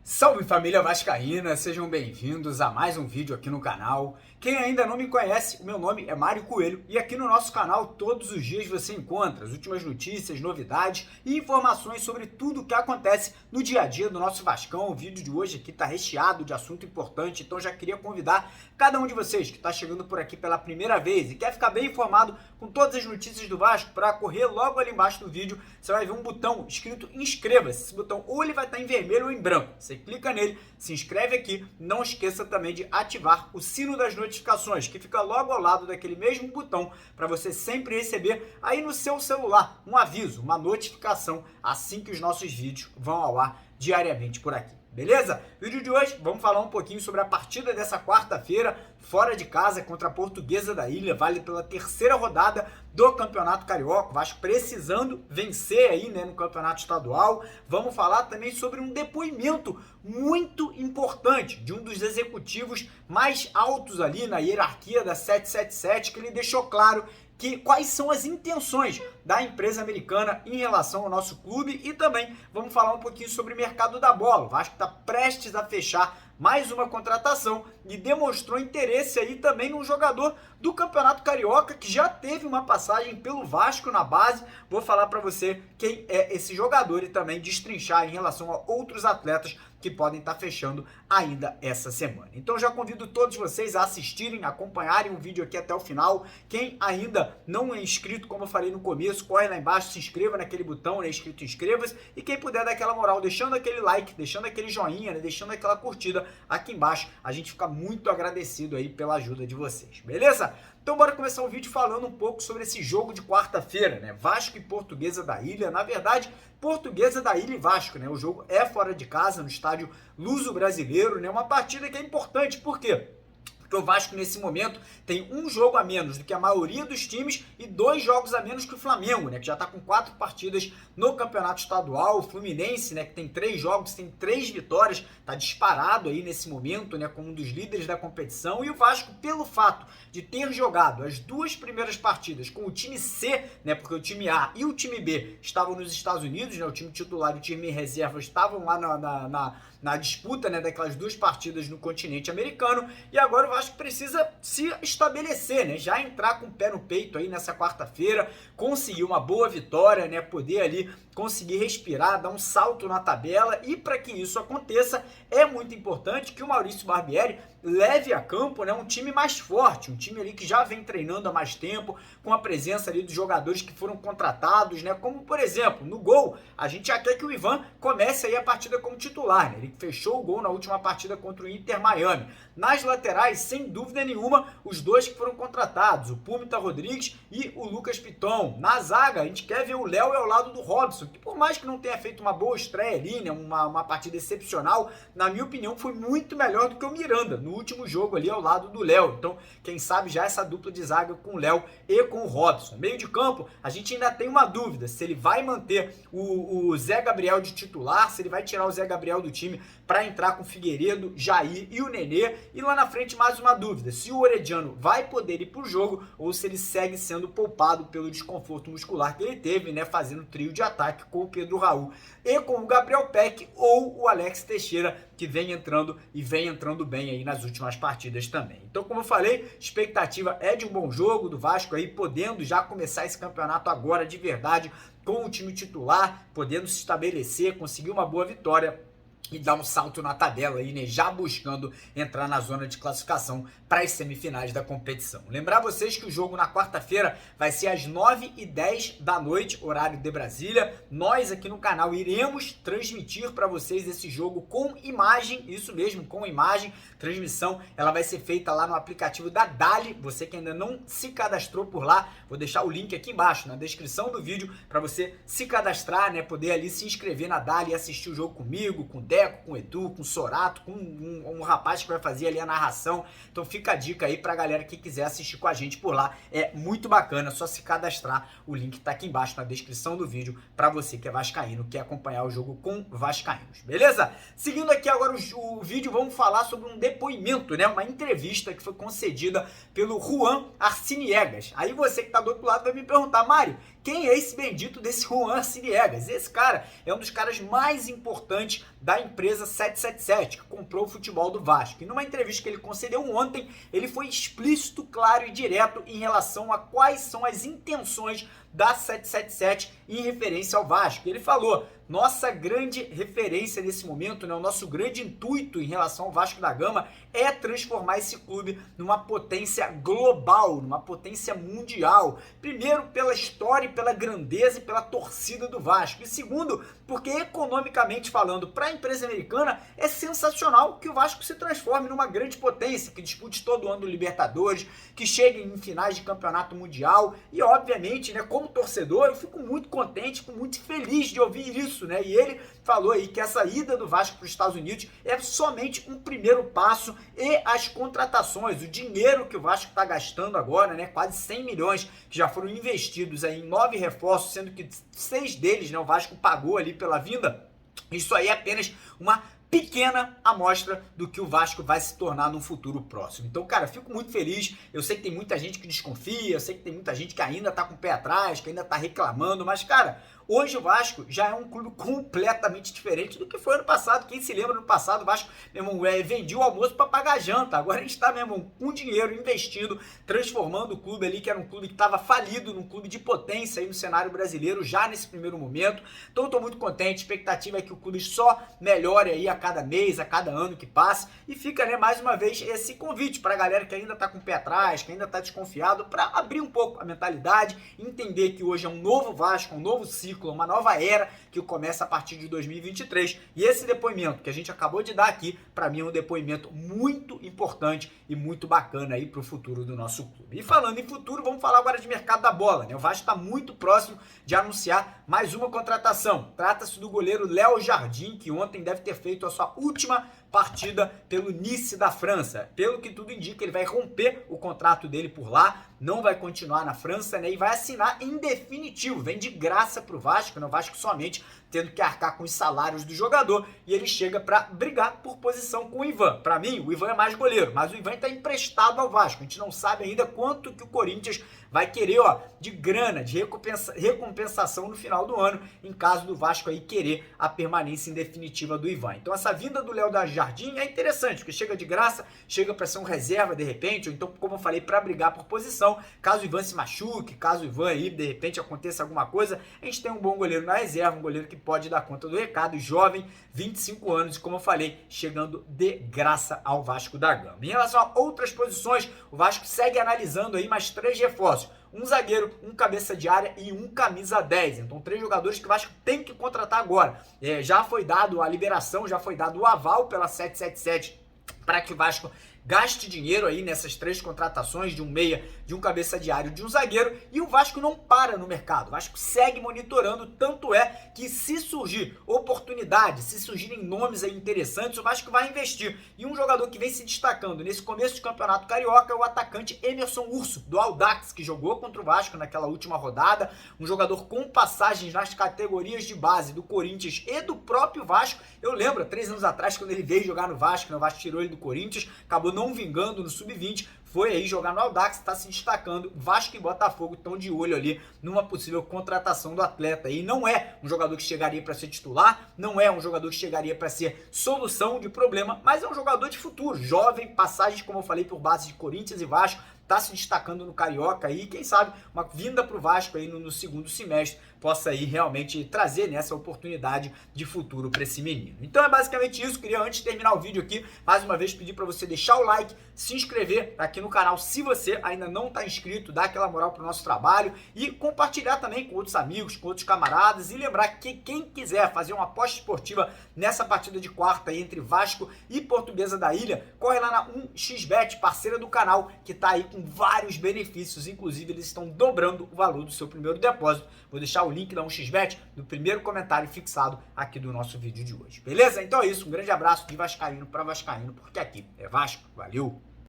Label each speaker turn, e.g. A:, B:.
A: Salve família vascaína, sejam bem-vindos a mais um vídeo aqui no canal. Quem ainda não me conhece, o meu nome é Mário Coelho e aqui no nosso canal todos os dias você encontra as últimas notícias, novidades e informações sobre tudo o que acontece no dia a dia do nosso Vascão. O vídeo de hoje aqui está recheado de assunto importante, então já queria convidar cada um de vocês que está chegando por aqui pela primeira vez e quer ficar bem informado com todas as notícias do Vasco para correr logo ali embaixo do vídeo. Você vai ver um botão escrito inscreva-se. Esse botão ou ele vai estar em vermelho ou em branco. Você clica nele, se inscreve aqui, não esqueça também de ativar o sino das notificações, que fica logo ao lado daquele mesmo botão, para você sempre receber aí no seu celular um aviso, uma notificação, assim que os nossos vídeos vão ao ar diariamente por aqui. Beleza? Vídeo de hoje, vamos falar um pouquinho sobre a partida dessa quarta-feira, fora de casa, contra a Portuguesa da Ilha, vale pela terceira rodada do Campeonato Carioca, o Vasco precisando vencer aí, né, no Campeonato Estadual. Vamos falar também sobre um depoimento muito importante de um dos executivos mais altos ali na hierarquia da 777, que ele deixou claro quais são as intenções da empresa americana em relação ao nosso clube e também vamos falar um pouquinho sobre o mercado da bola. O Vasco está prestes a fechar mais uma contratação e demonstrou interesse aí também num jogador do Campeonato Carioca que já teve uma passagem pelo Vasco na base. Vou falar para você quem é esse jogador e também destrinchar em relação a outros atletas que podem estar fechando ainda essa semana. Então já convido todos vocês a assistirem, acompanharem o vídeo aqui até o final. Quem ainda não é inscrito, como eu falei no começo, corre lá embaixo, se inscreva naquele botão, né, escrito inscreva-se, e quem puder dar aquela moral, deixando aquele like, deixando aquele joinha, né, deixando aquela curtida aqui embaixo, a gente fica muito agradecido aí pela ajuda de vocês, beleza? Então bora começar o vídeo falando um pouco sobre esse jogo de quarta-feira, né? Vasco e Portuguesa da Ilha. Na verdade, Portuguesa da Ilha e Vasco, né? O jogo é fora de casa, no estádio Luso-Brasileiro, né? Uma partida que é importante, por quê? Porque o Vasco, nesse momento, tem um jogo a menos do que a maioria dos times e 2 jogos a menos que o Flamengo, né? Que já está com 4 partidas no Campeonato Estadual. O Fluminense, né? Que tem 3 jogos, tem 3 vitórias, está disparado aí nesse momento, né? Como um dos líderes da competição. E o Vasco, pelo fato de ter jogado as 2 primeiras partidas com o time C, né? Porque o time A e o time B estavam nos Estados Unidos, né? O time titular e o time reserva estavam lá na disputa, né, daquelas 2 partidas no continente americano, e agora o Vasco precisa se estabelecer, né, já entrar com o pé no peito aí nessa quarta-feira, conseguir uma boa vitória, né, poder ali conseguir respirar, dar um salto na tabela, e para que isso aconteça, é muito importante que o Maurício Barbieri leve a campo, né, um time mais forte, um time ali que já vem treinando há mais tempo, com a presença ali dos jogadores que foram contratados, né, como por exemplo, no gol, a gente já quer que o Ivan comece aí a partida como titular, né, ele fechou o gol na última partida contra o Inter Miami. Nas laterais, sem dúvida nenhuma, os 2 que foram contratados, o Pumita Rodrigues e o Lucas Piton. Na zaga, a gente quer ver o Léo ao lado do Robson, que por mais que não tenha feito uma boa estreia ali, né, uma partida excepcional, na minha opinião foi muito melhor do que o Miranda no último jogo ali ao lado do Léo. Então, quem sabe já essa dupla de zaga com o Léo e com o Robson. Meio de campo, a gente ainda tem uma dúvida se ele vai manter o Zé Gabriel de titular, se ele vai tirar o Zé Gabriel do time para entrar com o Figueiredo, Jair e o Nenê. E lá na frente mais uma dúvida, se o Orediano vai poder ir para o jogo ou se ele segue sendo poupado pelo desconforto muscular que ele teve, né, fazendo trio de ataque com o Pedro Raul e com o Gabriel Peck ou o Alex Teixeira, que vem entrando e vem entrando bem aí nas últimas partidas também. Então, como eu falei, expectativa é de um bom jogo do Vasco aí, podendo já começar esse campeonato agora de verdade, com o time titular, podendo se estabelecer, conseguir uma boa vitória e dar um salto na tabela aí, né, já buscando entrar na zona de classificação para as semifinais da competição. Lembrar vocês que o jogo na quarta-feira vai ser às 9h10 da noite, horário de Brasília. Nós aqui no canal iremos transmitir para vocês esse jogo com imagem, isso mesmo, com imagem. Transmissão, ela vai ser feita lá no aplicativo da Dali. Você que ainda não se cadastrou por lá, vou deixar o link aqui embaixo, na descrição do vídeo, para você se cadastrar, né, poder ali se inscrever na Dali e assistir o jogo comigo, com o Teco, com o Edu, com o Sorato, com um rapaz que vai fazer ali a narração. Então fica a dica aí pra galera que quiser assistir com a gente por lá. É muito bacana, é só se cadastrar. O link tá aqui embaixo na descrição do vídeo pra você que é vascaíno, quer acompanhar o jogo com vascaínos, beleza? Seguindo aqui agora o vídeo, vamos falar sobre um depoimento, né? Uma entrevista que foi concedida pelo Juan Arciniegas. Aí você que tá do outro lado vai me perguntar, Mário, quem é esse bendito desse Juan Arciniegas? Esse cara é um dos caras mais importantes da empresa 777, que comprou o futebol do Vasco. E numa entrevista que ele concedeu ontem, ele foi explícito, claro e direto em relação a quais são as intenções da 777 em referência ao Vasco. Ele falou, nossa grande referência nesse momento, né, o nosso grande intuito em relação ao Vasco da Gama é transformar esse clube numa potência global, numa potência mundial. Primeiro, pela história e pela grandeza e pela torcida do Vasco. E segundo, porque economicamente falando, para a empresa americana, é sensacional que o Vasco se transforme numa grande potência, que dispute todo ano o Libertadores, que chegue em finais de campeonato mundial. E obviamente, né, como torcedor, eu fico muito contente, fico muito feliz de ouvir isso, né? E ele falou aí que essa ida do Vasco para os Estados Unidos é somente um primeiro passo e as contratações, o dinheiro que o Vasco está gastando agora, né? Quase 100 milhões que já foram investidos aí em 9 reforços, sendo que 6 deles, né, o Vasco pagou ali pela vinda. Isso aí é apenas uma pequena amostra do que o Vasco vai se tornar no futuro próximo. Então, cara, fico muito feliz. Eu sei que tem muita gente que desconfia, eu sei que tem muita gente que ainda tá com o pé atrás, que ainda tá reclamando, mas, cara, hoje o Vasco já é um clube completamente diferente do que foi ano passado. Quem se lembra, no passado o Vasco, meu irmão, vendia o almoço para pagar a janta. Agora a gente está, meu irmão, com dinheiro investindo, transformando o clube ali, que era um clube que estava falido, num clube de potência aí no cenário brasileiro, já nesse primeiro momento. Então eu tô muito contente, a expectativa é que o clube só melhore aí a cada mês, a cada ano que passe. E fica, né, mais uma vez esse convite para a galera que ainda tá com o pé atrás, que ainda tá desconfiado, para abrir um pouco a mentalidade, entender que hoje é um novo Vasco, um novo ciclo, uma nova era que começa a partir de 2023. E esse depoimento que a gente acabou de dar aqui, para mim é um depoimento muito importante e muito bacana aí para o futuro do nosso clube. E falando em futuro, vamos falar agora de mercado da bola, né? O Vasco está muito próximo de anunciar mais uma contratação. Trata-se do goleiro Léo Jardim, que ontem deve ter feito a sua última partida pelo Nice da França. Pelo que tudo indica, ele vai romper o contrato dele por lá, não vai continuar na França, né? E vai assinar em definitivo, vem de graça pro Vasco, né? O Vasco somente tendo que arcar com os salários do jogador, e ele chega para brigar por posição com o Ivan. Para mim, o Ivan é mais goleiro, mas o Ivan está emprestado ao Vasco. A gente não sabe ainda quanto que o Corinthians vai querer, ó, de grana, de recompensação no final do ano, em caso do Vasco aí querer a permanência em definitiva do Ivan. Então essa vinda do Léo Jardim é interessante, porque chega de graça, chega para ser um reserva de repente, ou então, como eu falei, para brigar por posição, caso o Ivan se machuque, caso o Ivan aí de repente aconteça alguma coisa, a gente tem um bom goleiro na reserva, um goleiro que pode dar conta do recado, jovem, 25 anos, e como eu falei, chegando de graça ao Vasco da Gama. Em relação a outras posições, o Vasco segue analisando aí mais 3 reforços. Um zagueiro, um cabeça de área e um camisa 10. Então 3 jogadores que o Vasco tem que contratar agora. Já foi dado a liberação, já foi dado o aval pela 777 para que o Vasco gaste dinheiro aí nessas 3 contratações, de um meia, de um cabeça de área e de um zagueiro, e o Vasco não para no mercado, o Vasco segue monitorando, tanto é que se surgir oportunidade, se surgirem nomes aí interessantes, o Vasco vai investir. E um jogador que vem se destacando nesse começo de campeonato carioca é o atacante Emerson Urso, do Audax, que jogou contra o Vasco naquela última rodada, um jogador com passagens nas categorias de base do Corinthians e do próprio Vasco. Eu lembro, 3 anos atrás, quando ele veio jogar no Vasco, né, o Vasco tirou ele do Corinthians, acabou não vingando no Sub-20, foi aí jogar no Audax, está se destacando. Vasco e Botafogo estão de olho ali numa possível contratação do atleta. E não é um jogador que chegaria para ser titular, não é um jogador que chegaria para ser solução de problema, mas é um jogador de futuro, jovem, passagens, como eu falei, por base de Corinthians e Vasco, está se destacando no Carioca aí, quem sabe uma vinda para o Vasco aí no segundo semestre possa aí realmente trazer nessa oportunidade de futuro para esse menino. Então é basicamente isso. Queria, antes de terminar o vídeo aqui, mais uma vez pedir para você deixar o like, se inscrever aqui no canal se você ainda não está inscrito, dar aquela moral para o nosso trabalho e compartilhar também com outros amigos, com outros camaradas, e lembrar que quem quiser fazer uma aposta esportiva nessa partida de quarta aí entre Vasco e Portuguesa da Ilha, corre lá na 1xBet, parceira do canal, que está aí com com vários benefícios, inclusive eles estão dobrando o valor do seu primeiro depósito. Vou deixar o link da 1xBet no primeiro comentário fixado aqui do nosso vídeo de hoje, beleza? Então é isso, um grande abraço de vascaíno para vascaíno, porque aqui é Vasco, valeu!